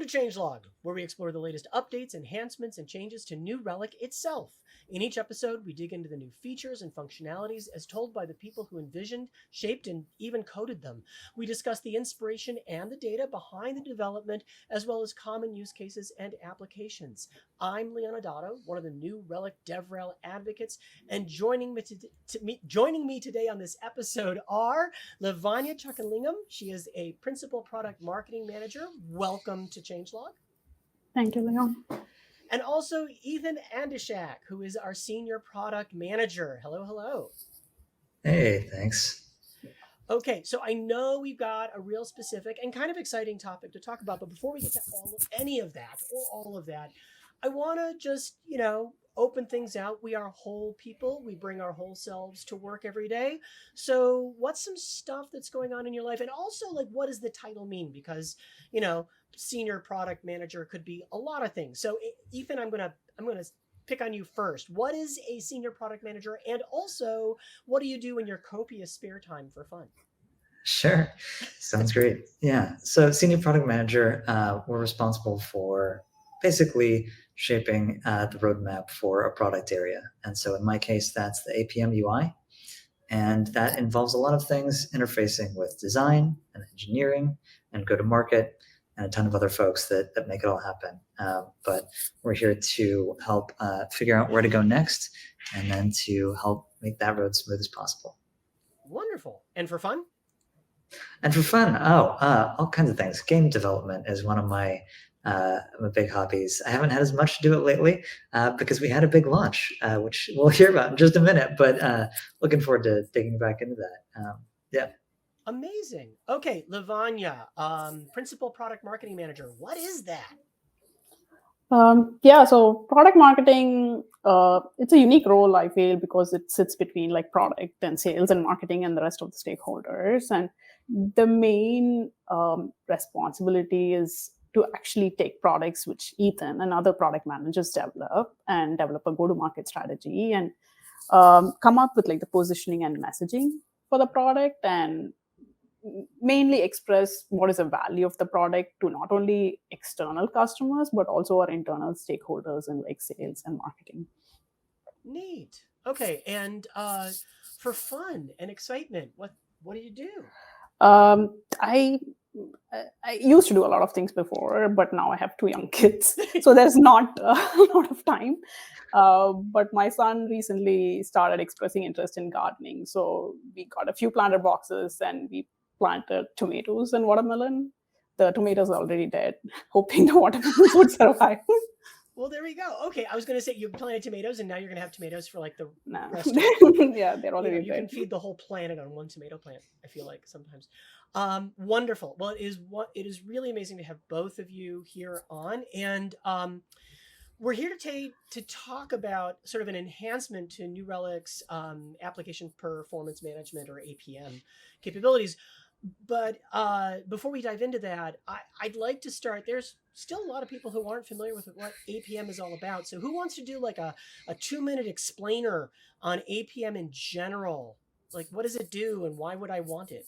Welcome to Changelog, where we explore the latest updates, enhancements, and changes to New Relic itself. In each episode, we dig into the new features and functionalities as told by the people who envisioned, shaped, and even coded them. We discuss the inspiration and the data behind the development, as well as common use cases and applications. I'm Leonardo, one of the New Relic DevRel advocates, and joining me today on this episode are Lavanya Chockalingam. She is a Principal Product Marketing Manager. Welcome to Changelog. Thank you, Leon. And also Ethan Andyshak, who is our Senior Product Manager. Hello, hello. Hey, thanks. Okay, so I know we've got a real specific and kind of exciting topic to talk about, but before we get to any of that or all of that, I want to just, open things out. We are whole people. We bring our whole selves to work every day. So what's some stuff that's going on in your life? And also, what does the title mean? Because, senior product manager could be a lot of things. So Ethan, I'm going to pick on you first. What is a senior product manager? And also, what do you do in your copious spare time for fun? Sure. Sounds great. Yeah. So senior product manager, we're responsible for basically shaping the roadmap for a product area. And so in my case, that's the APM UI. And that involves a lot of things interfacing with design and engineering and go-to-market and a ton of other folks that make it all happen. But we're here to help figure out where to go next and then to help make that road smooth as possible. Wonderful. And for fun? And for fun, all kinds of things. Game development is one of my big hobbies. I haven't had as much to do it lately because we had a big launch, which we'll hear about in just a minute, but looking forward to digging back into that. Yeah. Amazing. Okay, Lavanya, Principal Product Marketing Manager. What is that? So product marketing, it's a unique role, I feel, because it sits between product and sales and marketing and the rest of the stakeholders. And the main responsibility is to actually take products which Ethan and other product managers develop and develop a go-to-market strategy and come up with the positioning and messaging for the product and mainly express what is the value of the product to not only external customers, but also our internal stakeholders in sales and marketing. Neat. Okay. And for fun and excitement, what do you do? I used to do a lot of things before, but now I have 2 young kids, so there's not a lot of time. But my son recently started expressing interest in gardening. So we got a few planter boxes and we planted tomatoes and watermelon. The tomatoes are already dead, hoping the watermelons would survive. Well, there we go. Okay, I was going to say you planted tomatoes and now you're going to have tomatoes for the rest of Yeah, they're already dead. You can feed the whole planet on one tomato plant, I feel like sometimes. Wonderful. Well, it is really amazing to have both of you here on. And we're here to talk about sort of an enhancement to New Relic's application performance management or APM capabilities. But before we dive into that, I'd like to start. There's still a lot of people who aren't familiar with what APM is all about. So who wants to do a 2-minute explainer on APM in general? What does it do and why would I want it?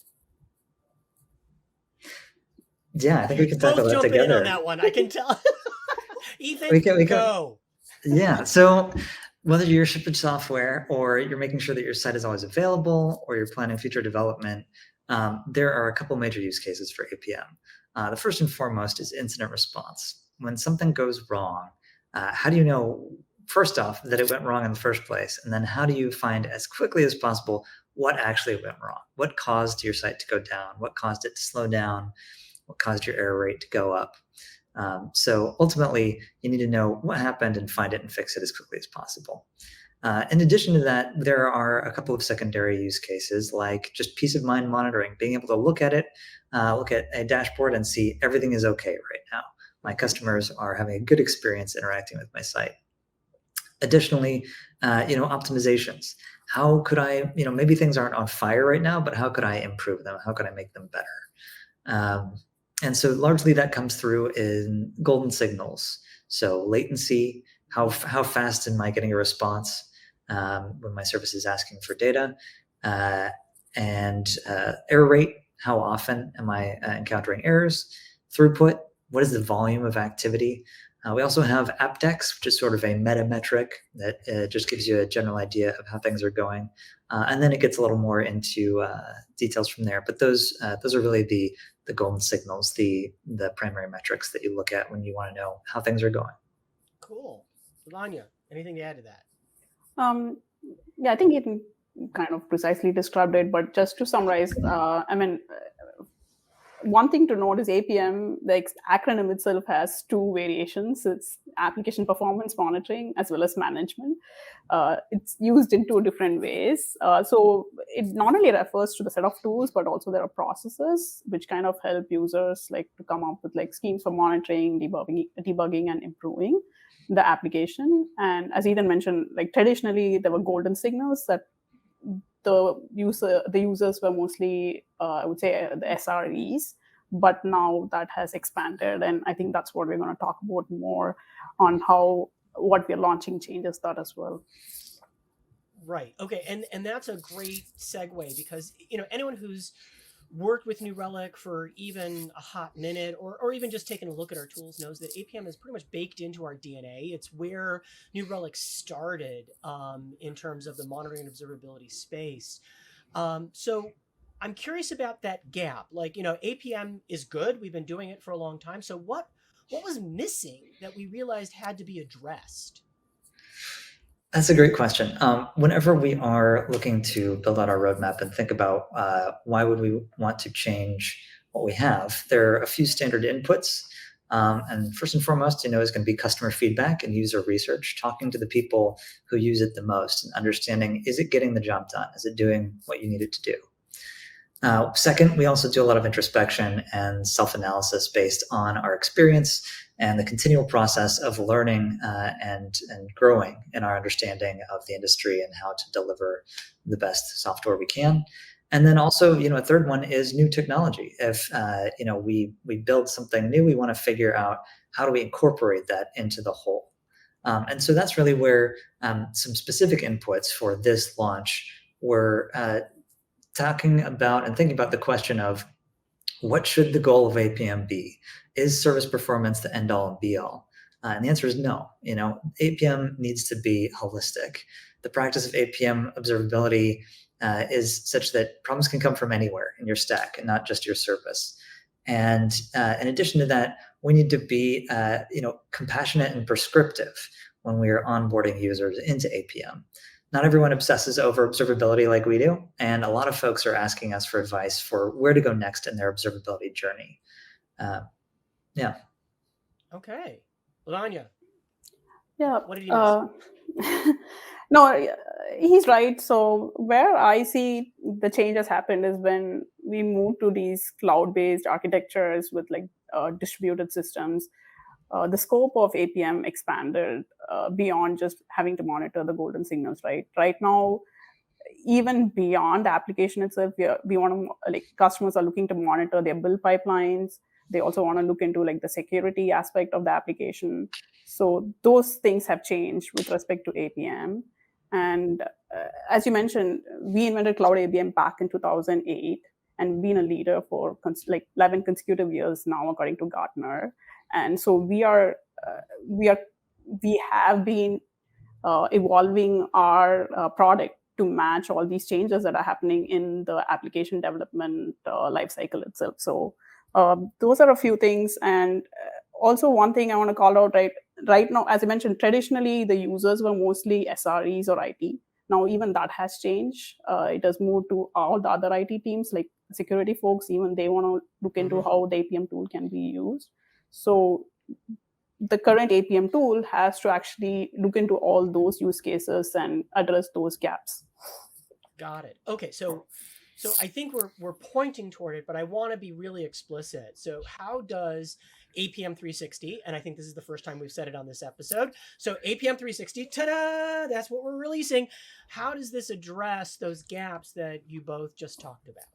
Yeah, I think we can tackle that together. Both jump in on that one. I can tell. Ethan, we can go. Yeah. So whether you're shipping software or you're making sure that your site is always available or you're planning future development, there are a couple major use cases for APM. The first and foremost is incident response. When something goes wrong, how do you know, first off, that it went wrong in the first place? And then how do you find as quickly as possible what actually went wrong? What caused your site to go down? What caused it to slow down? What caused your error rate to go up? So ultimately, you need to know what happened and find it and fix it as quickly as possible. In addition to that, there are a couple of secondary use cases like just peace of mind monitoring, being able to look at it, look at a dashboard and see everything is okay right now. My customers are having a good experience interacting with my site. Additionally, optimizations. How could I, maybe things aren't on fire right now, but how could I improve them? How could I make them better? And so largely that comes through in golden signals. So latency, how fast am I getting a response when my service is asking for data, and error rate, how often am I encountering errors, throughput, what is the volume of activity. We also have AppDex, which is sort of a meta metric that just gives you a general idea of how things are going. And then it gets a little more into details from there. But those are really the golden signals, the primary metrics that you look at when you want to know how things are going. Cool. Lavanya, anything to add to that? Yeah, I think it kind of precisely described it, but just to summarize, one thing to note is APM, the acronym itself has two variations. It's application performance monitoring as well as management. It's used in two different ways. So it not only refers to the set of tools, but also there are processes which kind of help users like to come up with like schemes for monitoring, debugging and improving the application. And as Ethan mentioned, like traditionally there were golden signals that the users were mostly, I would say, the SREs, but now that has expanded, and I think that's what we're going to talk about more on how what we're launching changes that as well. Right. Okay. And that's a great segue because anyone who's worked with New Relic for even a hot minute or even just taking a look at our tools knows that APM is pretty much baked into our DNA. It's where New Relic started in terms of the monitoring and observability space. So I'm curious about that gap. Like, APM is good. We've been doing it for a long time. So what was missing that we realized had to be addressed? That's a great question. Whenever we are looking to build out our roadmap and think about why would we want to change what we have, there are a few standard inputs. And first and foremost, is going to be customer feedback and user research, talking to the people who use it the most and understanding, is it getting the job done? Is it doing what you need it to do? Second, we also do a lot of introspection and self-analysis based on our experience and the continual process of learning and growing in our understanding of the industry and how to deliver the best software we can. And then also, a third one is new technology. If we build something new, we want to figure out how do we incorporate that into the whole. And so that's really where some specific inputs for this launch were talking about and thinking about the question of what should the goal of APM be? Is service performance the end all and be all? And the answer is no. APM needs to be holistic. The practice of APM observability is such that problems can come from anywhere in your stack and not just your service. And in addition to that, we need to be compassionate and prescriptive when we are onboarding users into APM. Not everyone obsesses over observability like we do, and a lot of folks are asking us for advice for where to go next in their observability journey. Yeah. Okay. Lavanya. Yeah. What did you miss? No, he's right. So where I see the change has happened is when we move to these cloud-based architectures with like distributed systems. The scope of APM expanded beyond just having to monitor the golden signals, right? Right now, even beyond the application itself, we want to, like, customers are looking to monitor their build pipelines. They also want to look into like the security aspect of the application. So those things have changed with respect to APM. And as you mentioned, we invented Cloud APM back in 2008 and been a leader for like 11 consecutive years now, according to Gartner. And so we have been evolving our product to match all these changes that are happening in the application development lifecycle itself. So those are a few things. And also one thing I want to call out, right now, as I mentioned, traditionally the users were mostly SREs or IT. Now even that has changed. It has moved to all the other IT teams, like security folks. Even they want to look into how the APM tool can be used. So the current APM tool has to actually look into all those use cases and address those gaps. Got it. Okay, so I think we're pointing toward it, but I want to be really explicit. So how does APM 360, and I think this is the first time we've said it on this episode, so APM 360, ta-da, that's what we're releasing. How does this address those gaps that you both just talked about?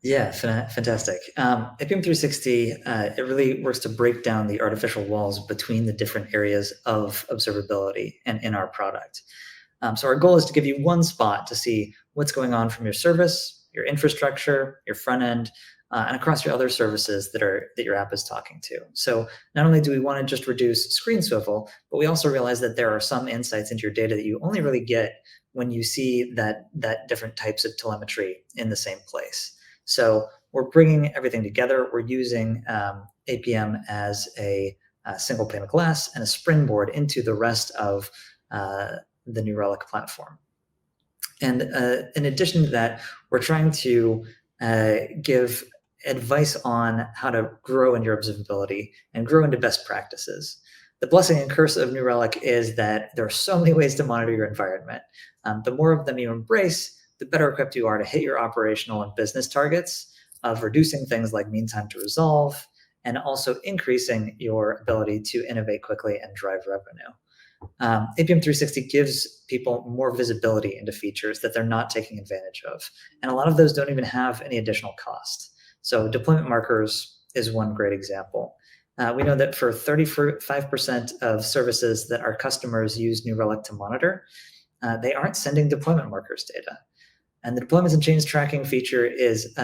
Yeah, fantastic. APM 360, it really works to break down the artificial walls between the different areas of observability and in our product. So our goal is to give you one spot to see what's going on from your service, your infrastructure, your front end, and across your other services that your app is talking to. So not only do we want to just reduce screen swivel, but we also realize that there are some insights into your data that you only really get when you see that different types of telemetry in the same place. So we're bringing everything together. We're using APM as a single pane of glass and a springboard into the rest of the New Relic platform. And in addition to that, we're trying to give advice on how to grow in your observability and grow into best practices. The blessing and curse of New Relic is that there are so many ways to monitor your environment. The more of them you embrace, the better equipped you are to hit your operational and business targets of reducing things like mean time to resolve, and also increasing your ability to innovate quickly and drive revenue. APM 360 gives people more visibility into features that they're not taking advantage of. And a lot of those don't even have any additional cost. So deployment markers is one great example. We know that for 35% of services that our customers use New Relic to monitor, they aren't sending deployment markers data. And the deployments and change tracking feature is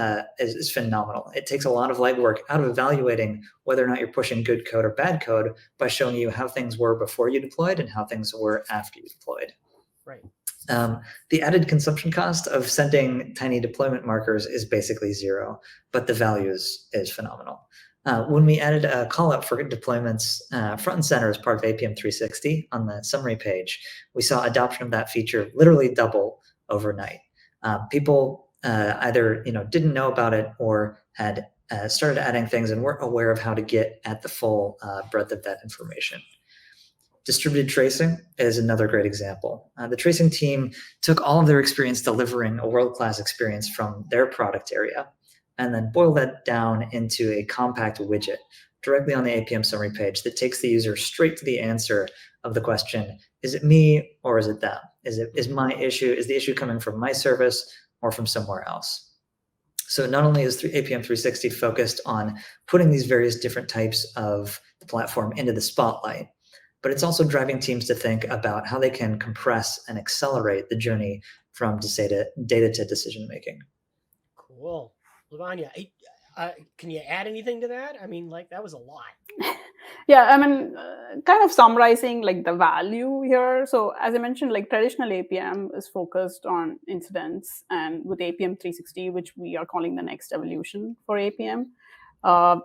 phenomenal. It takes a lot of legwork out of evaluating whether or not you're pushing good code or bad code by showing you how things were before you deployed and how things were after you deployed. Right. The added consumption cost of sending tiny deployment markers is basically zero, but the value is phenomenal. When we added a call out for deployments front and center as part of APM 360 on the summary page, we saw adoption of that feature literally double overnight. People either didn't know about it or had started adding things and weren't aware of how to get at the full breadth of that information. Distributed tracing is another great example. The tracing team took all of their experience delivering a world-class experience from their product area and then boiled that down into a compact widget directly on the APM summary page that takes the user straight to the answer of the question, is it me or is it them? Is the issue coming from my service or from somewhere else? So not only is APM 360 focused on putting these various different types of the platform into the spotlight, but it's also driving teams to think about how they can compress and accelerate the journey from data to decision making. Cool. Lavanya, can you add anything to that? I mean, that was a lot. Yeah, I mean, kind of summarizing the value here. So as I mentioned, traditional APM is focused on incidents, and with APM 360, which we are calling the next evolution for APM,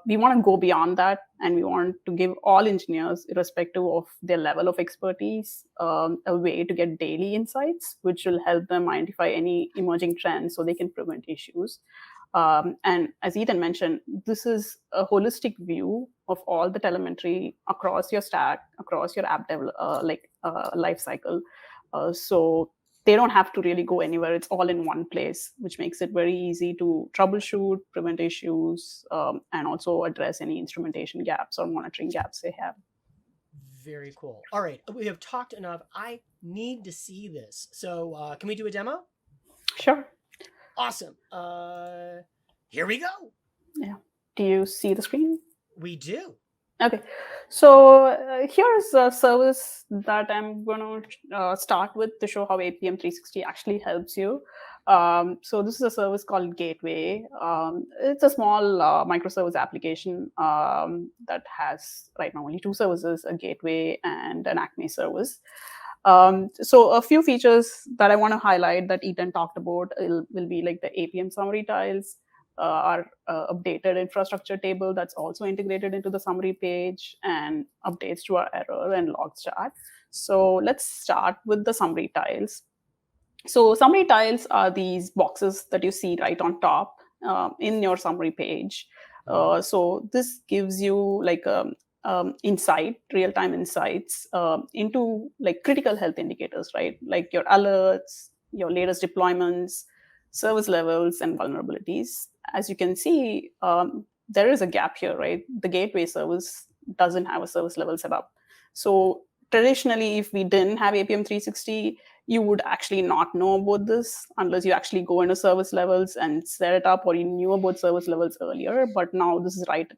we want to go beyond that, and we want to give all engineers, irrespective of their level of expertise, a way to get daily insights, which will help them identify any emerging trends so they can prevent issues. And as Ethan mentioned, this is a holistic view of all the telemetry across your stack, across your app life cycle. So they don't have to really go anywhere. It's all in one place, which makes it very easy to troubleshoot, prevent issues, and also address any instrumentation gaps or monitoring gaps they have. Very cool. All right, we have talked enough. I need to see this. So can we do a demo? Sure. Awesome. Here we go. Yeah. Do you see the screen? We do. Okay. So here's a service that I'm going to start with to show how APM 360 actually helps you. So this is a service called Gateway. It's a small microservice application that has right now only two services, a gateway and an Acme service. So a few features that I want to highlight that Ethan talked about will be the APM summary tiles, our updated infrastructure table that's also integrated into the summary page, and updates to our error and logs chart. So let's start with the summary tiles. So summary tiles are these boxes that you see right on top in your summary page. So this gives you real-time insights into critical health indicators, right? Like your alerts, your latest deployments, service levels, and vulnerabilities. As you can see, there is a gap here, right? The gateway service doesn't have a service level set up. So traditionally, if we didn't have APM 360, you would actually not know about this unless you actually go into service levels and set it up, or you knew about service levels earlier. But now this is right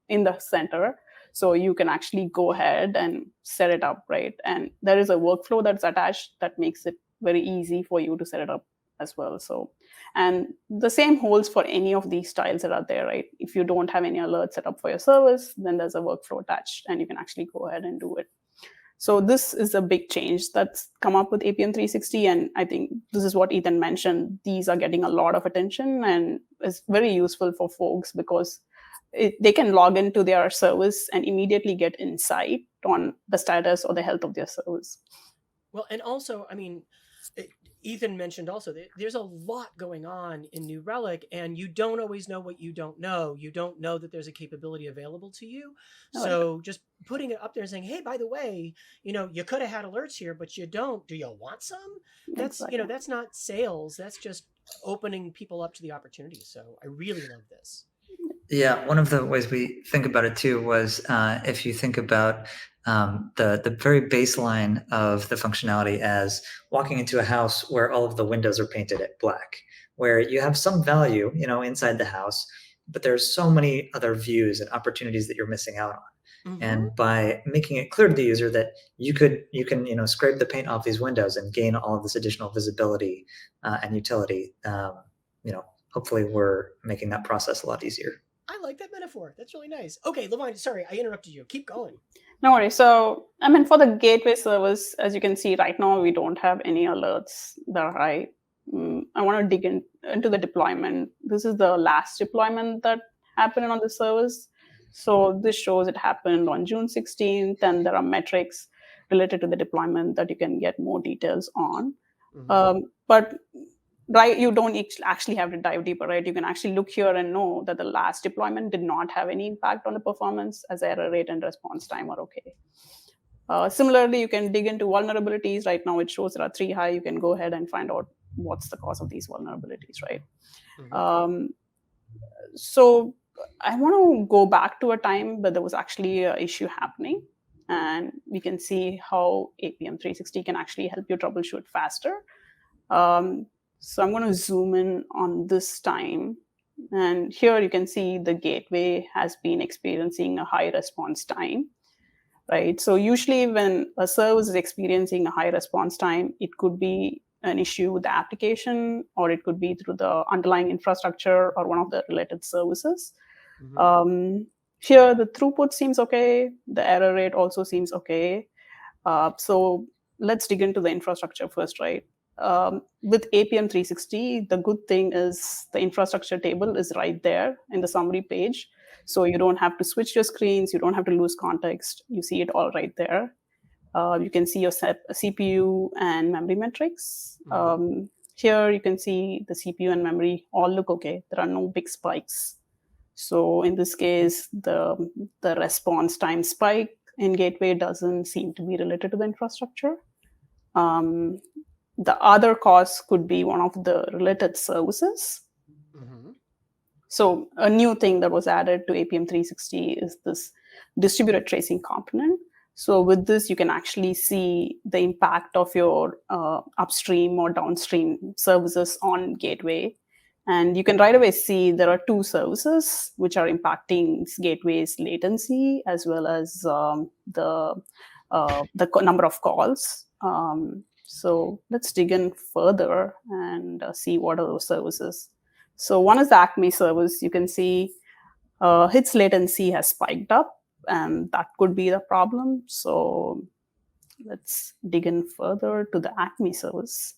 in the center. So you can actually go ahead and set it up, right? And there is a workflow that's attached that makes it very easy for you to set it up as well. So, and the same holds for any of these styles that are there, right? If you don't have any alerts set up for your service, then there's a workflow attached and you can actually go ahead and do it. So this is a big change that's come up with APM 360. And I think this is what Ethan mentioned. These are getting a lot of attention and it's very useful for folks because they can log into their service and immediately get insight on the status or the health of their service. Well, and also, I mean, Ethan mentioned also that there's a lot going on in New Relic, and you don't always know what you don't know. You don't know that there's a capability available to you. So just putting it up there and saying, hey, by the way, you could have had alerts here, but you don't. Do you want some? That's, Exactly. That's not sales. That's just opening people up to the opportunity. So I really love this. Yeah, one of the ways we think about it too was if you think about the very baseline of the functionality as walking into a house where all of the windows are painted at black, where you have some value, inside the house, but there's so many other views and opportunities that you're missing out on. Mm-hmm. And by making it clear to the user that you can scrape the paint off these windows and gain all of this additional visibility and utility, hopefully we're making that process a lot easier. I like that metaphor. That's really nice. Okay, Lavanya, sorry, I interrupted you. Keep going. No worries. So, for the gateway service, as you can see right now, we don't have any alerts that are high. I want to dig into the deployment. This is the last deployment that happened on the service. So this shows it happened on June 16th, and there are metrics related to the deployment that you can get more details on. Mm-hmm. But right, you don't actually have to dive deeper, right? You can actually look here and know that the last deployment did not have any impact on the performance, as error rate and response time are okay. Similarly, you can dig into vulnerabilities. Right now, it shows there are 3 high. You can go ahead and find out what's the cause of these vulnerabilities, right? Mm-hmm. So I want to go back to a time where there was actually an issue happening, and we can see how APM 360 can actually help you troubleshoot faster. So I'm going to zoom in on this time. And here you can see the gateway has been experiencing a high response time, right? So usually when a service is experiencing a high response time, it could be an issue with the application, or it could be through the underlying infrastructure or one of the related services. Mm-hmm. Here, the throughput seems okay. The error rate also seems okay. So let's dig into the infrastructure first, right? With APM 360, the good thing is the infrastructure table is right there in the summary page. So you don't have to switch your screens. You don't have to lose context. You see it all right there. You can see your CPU and memory metrics. Mm-hmm. Here you can see the CPU and memory all look okay. There are no big spikes. So in this case, the response time spike in gateway doesn't seem to be related to the infrastructure. The other cause could be one of the related services. Mm-hmm. So a new thing that was added to APM 360 is this distributed tracing component. So with this, you can actually see the impact of your upstream or downstream services on gateway. And you can right away see there are 2 services which are impacting gateway's latency as well as the number of calls. So let's dig in further and see what are those services. So one is the Acme service. You can see its latency has spiked up, and that could be the problem. So let's dig in further to the Acme service.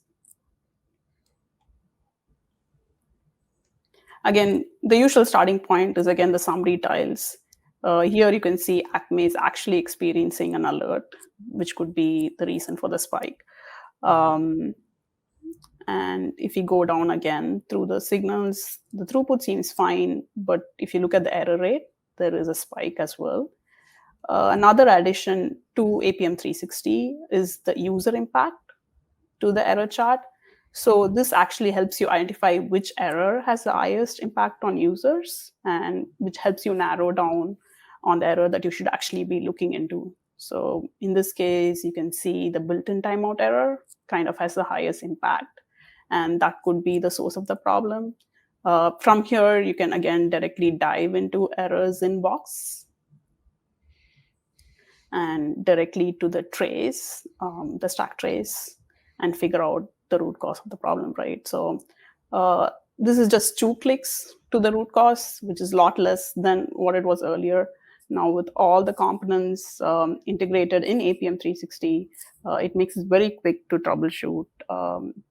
Again, the usual starting point is again the summary tiles. Here you can see Acme is actually experiencing an alert, which could be the reason for the spike. And if you go down again through the signals, the throughput seems fine. But if you look at the error rate, there is a spike as well. Another addition to APM 360 is the user impact to the error chart. So this actually helps you identify which error has the highest impact on users, and which helps you narrow down on the error that you should actually be looking into. So in this case, you can see the built-in timeout error kind of has the highest impact, and that could be the source of the problem. From here, you can again directly dive into errors inbox and directly to the trace, the stack trace, and figure out the root cause of the problem, right? So this is just 2 clicks to the root cause, which is a lot less than what it was earlier. Now with all the components integrated in APM 360, it makes it very quick to troubleshoot.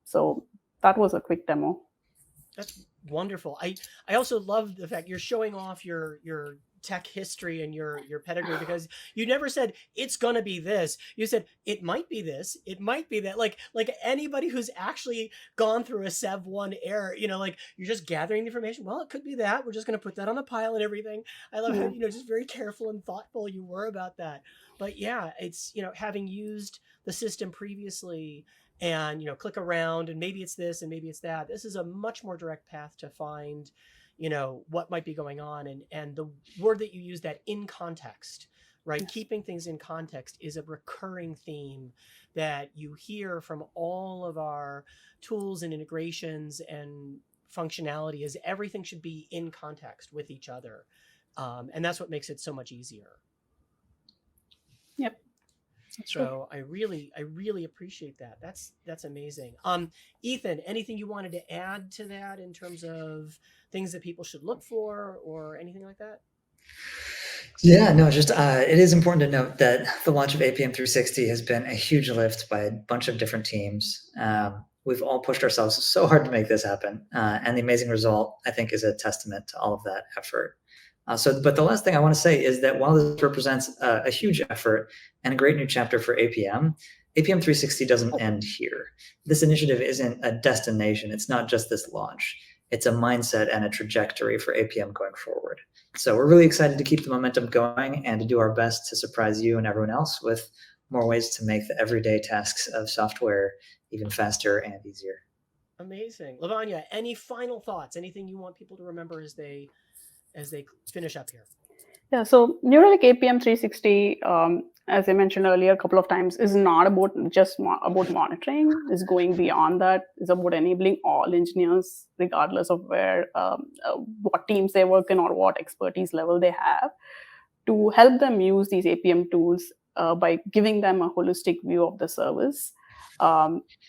So that was a quick demo. That's wonderful. I also love the fact you're showing off your tech history and your pedigree, because you never said it's gonna be this. You said it might be this, it might be that. Like anybody who's actually gone through a Sev 1 error, like you're just gathering the information. Well, it could be that. We're just gonna put that on the pile and everything. I love how just very careful and thoughtful you were about that. But yeah, it's having used the system previously and click around and maybe it's this and maybe it's that. This is a much more direct path to find what might be going on, and the word that you use, that in context, right? Yes. Keeping things in context is a recurring theme that you hear from all of our tools and integrations and functionality, is everything should be in context with each other, and that's what makes it so much easier. Yep. So I really appreciate that. That's amazing. Ethan, anything you wanted to add to that in terms of things that people should look for or anything like that? Yeah, no, just it is important to note that the launch of APM 360 has been a huge lift by a bunch of different teams. We've all pushed ourselves so hard to make this happen, and the amazing result, I think, is a testament to all of that effort. But the last thing I want to say is that while this represents a huge effort and a great new chapter for APM, APM 360 doesn't end here. This initiative isn't a destination. It's not just this launch. It's a mindset and a trajectory for APM going forward. So we're really excited to keep the momentum going and to do our best to surprise you and everyone else with more ways to make the everyday tasks of software even faster and easier. Amazing. Lavanya, any final thoughts? Anything you want people to remember as they finish up here? Yeah, so New Relic APM 360, as I mentioned earlier a couple of times, is not about just about monitoring. It's going beyond that. It's about enabling all engineers, regardless of where, what teams they work in or what expertise level they have, to help them use these APM tools by giving them a holistic view of the service,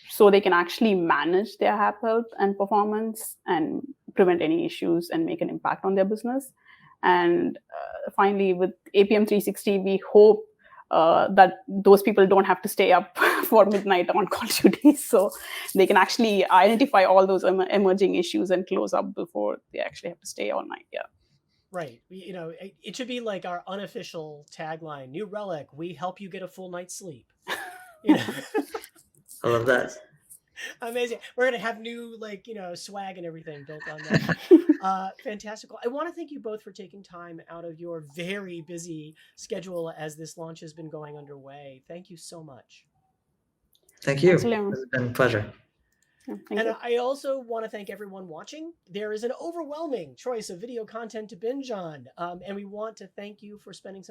so they can actually manage their app health and performance and prevent any issues and make an impact on their business. And finally, with APM 360, we hope that those people don't have to stay up for midnight on call duty, so they can actually identify all those emerging issues and close up before they actually have to stay all night. Yeah. Right. It should be like our unofficial tagline, New Relic, we help you get a full night's sleep. I love that. Amazing. We're going to have new, swag and everything built on that. Fantastical. I want to thank you both for taking time out of your very busy schedule as this launch has been going underway. Thank you so much. Thank you. It's been a pleasure. And I also want to thank everyone watching. There is an overwhelming choice of video content to binge on. And we want to thank you for spending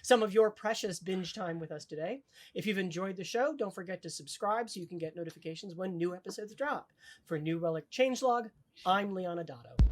some of your precious binge time with us today. If you've enjoyed the show, don't forget to subscribe so you can get notifications when new episodes drop. For New Relic Changelog, I'm Liana Dotto.